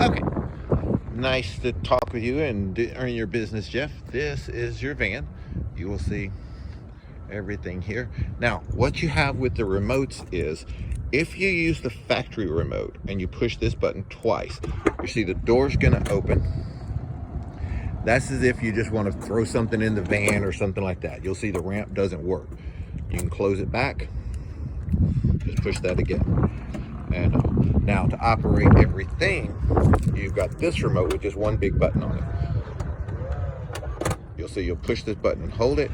Okay, nice to talk with you and earn your business, Jeff. This is your van. You will see everything here. Now, what you have with the remotes is if you use the factory remote and you push this button twice, you see the door's gonna open. That's as if you just want to throw something in the van or something like that. You'll see the ramp doesn't work. You can close it back, just push that again. And now to operate everything, you've got this remote with just one big button on it. You'll see you'll push this button and hold it.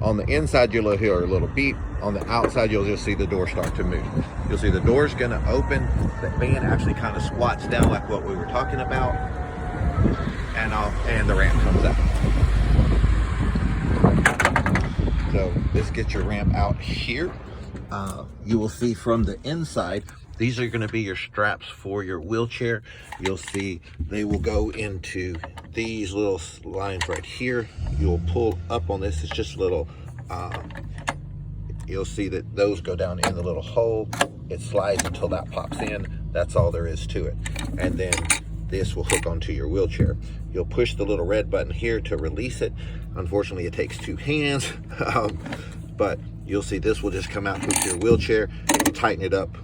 On the inside, you'll hear a little beep. On the outside, you'll just see the door start to move. You'll see the door's gonna open. The van actually kind of squats down like what we were talking about. And the ramp comes out. So this gets your ramp out here. You will see from the inside, these are going to be your straps for your wheelchair. You'll see they will go into these little lines right here. You'll pull up on this. It's just a little, you'll see that those go down in the little hole. It slides until that pops in. That's all there is to it. And then this will hook onto your wheelchair. You'll push the little red button here to release it. Unfortunately, it takes two hands, but you'll see this will just come out to your wheelchair. You tighten it up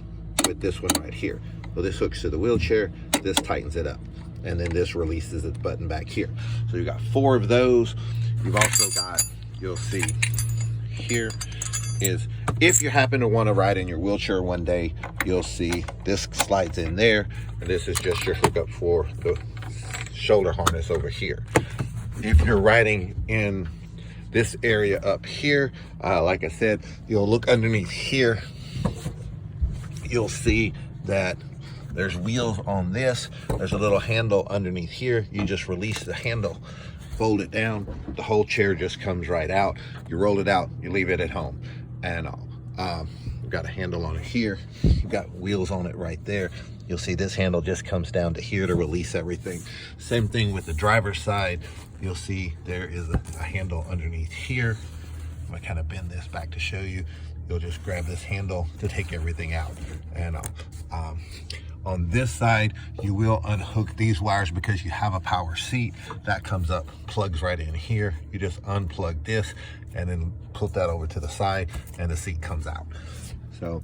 with this one right here. So this hooks to the wheelchair, this tightens it up, and then this releases the button back here. So you've got 4 of those. You've also got, you'll see here is, if you happen to want to ride in your wheelchair one day, you'll see this slides in there, and this is just your hookup for the shoulder harness over here. If you're riding in this area up here, like I said, you'll look underneath here. You'll see that there's wheels on this. There's a little handle underneath here. You just release the handle, fold it down, the whole chair just comes right out. You roll it out, you leave it at home. And we've got a handle on it here. You've got wheels on it right there. You'll see this handle just comes down to here to release everything. Same thing with the driver's side. You'll see there is a handle underneath here. I'm gonna kind of bend this back to show you. You'll just grab this handle to take everything out. And on this side, you will unhook these wires because you have a power seat. That comes up, plugs right in here. You just unplug this and then put that over to the side and the seat comes out. So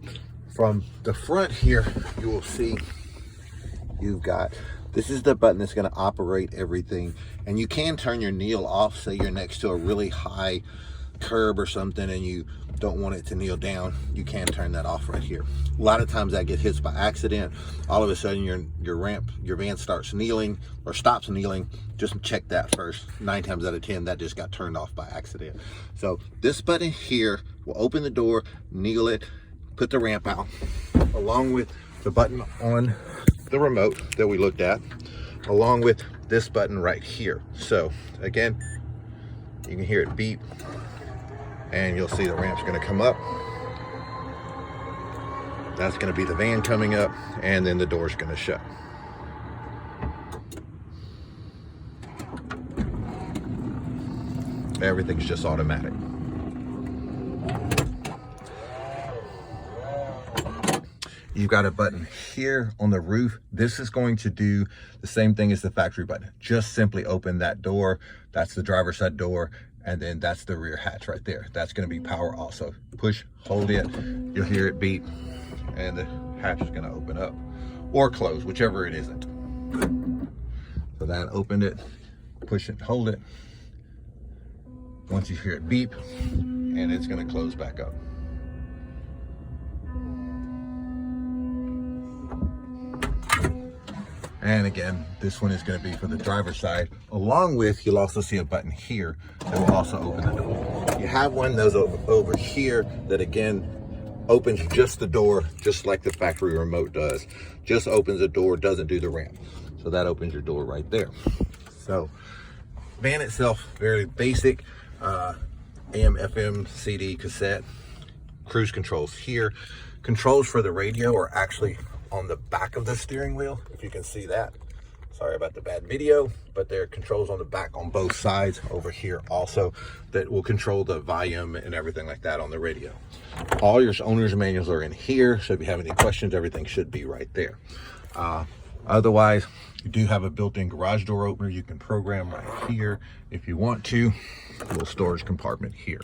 from the front here, you will see you've got, this is the button that's gonna operate everything. And you can turn your kneel off. Say you're next to a really high curb or something and you don't want it to kneel down, you can turn that off right here. A lot of times that gets hit by accident. All of a sudden your van starts kneeling or stops kneeling. Just check that first. 9 times out of 10 that just got turned off by accident. So this button here will open the door, kneel it, put the ramp out, along with the button on the remote that we looked at, along with this button right here. So again, you can hear it beep, and you'll see the ramp's gonna come up. That's gonna be the van coming up, and then the door's gonna shut. Everything's just automatic. You've got a button here on the roof. This is going to do the same thing as the factory button. Just simply open that door. That's the driver's side door. And then that's the rear hatch right there. That's gonna be power also. Push, hold it, you'll hear it beep, and the hatch is gonna open up or close, whichever it isn't. So that opened it, push it, hold it. Once you hear it beep, and it's gonna close back up. And again, this one is going to be for the driver's side. Along with, you'll also see a button here that will also open the door. You have one of those over here that again opens just the door, just like the factory remote does. Just opens the door, doesn't do the ramp. So that opens your door right there. So van itself, very basic. AM, FM, CD, cassette, cruise controls here. Controls for the radio are actually on the back of the steering wheel, if you can see that. Sorry about the bad video, but there are controls on the back on both sides over here also that will control the volume and everything like that on the radio. All your owner's manuals are in here, so if you have any questions, everything should be right there. Otherwise, you do have a built-in garage door opener you can program right here if you want to. A little storage compartment here.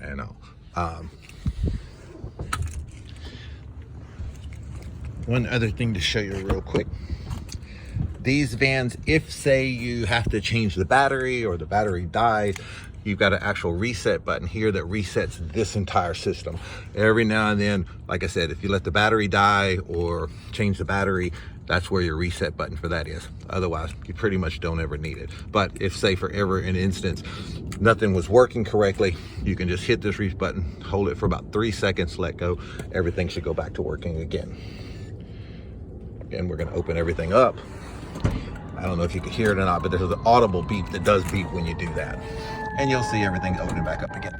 And one other thing to show you real quick. These vans, if say you have to change the battery or the battery dies, you've got an actual reset button here that resets this entire system. Every now and then, like I said, if you let the battery die or change the battery, that's where your reset button for that is. Otherwise, you pretty much don't ever need it. But if say for ever an instance, nothing was working correctly, you can just hit this reset button, hold it for about 3 seconds, let go, everything should go back to working again. Again, we're gonna open everything up. I don't know if you can hear it or not, but there's an audible beep that does beep when you do that. And you'll see everything opening back up again.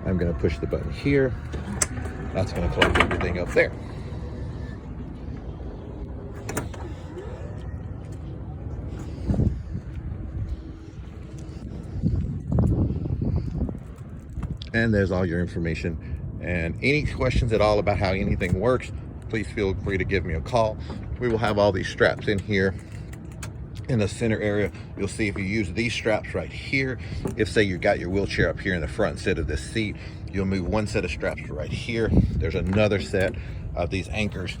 I'm gonna push the button here. That's gonna close everything up there. And there's all your information. And any questions at all about how anything works, please feel free to give me a call. We will have all these straps in here in the center area. You'll see if you use these straps right here, if say you got your wheelchair up here in the front instead of this seat, you'll move one set of straps right here. There's another set of these anchors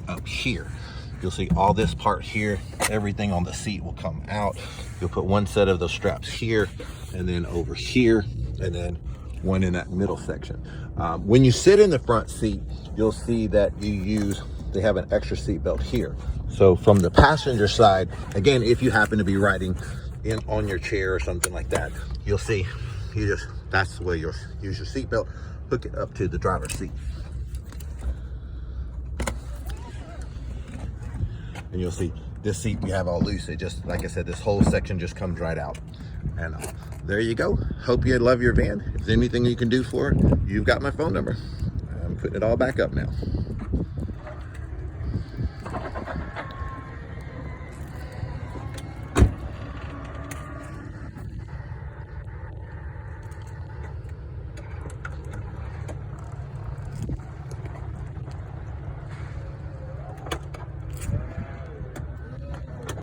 up here. You'll see all this part here, everything on the seat will come out. You'll put one set of those straps here, and then over here, and then one in that middle section. When you sit in the front seat, you'll see that they have an extra seat belt here. So from the passenger side, again, if you happen to be riding on your chair or something like that, you'll see, that's the way you'll use your seat belt, hook it up to the driver's seat. And you'll see this seat we have all loose. It just, like I said, this whole section just comes right out. And there you go. Hope you love your van. If there's anything you can do for it, you've got my phone number. I'm putting it all back up now.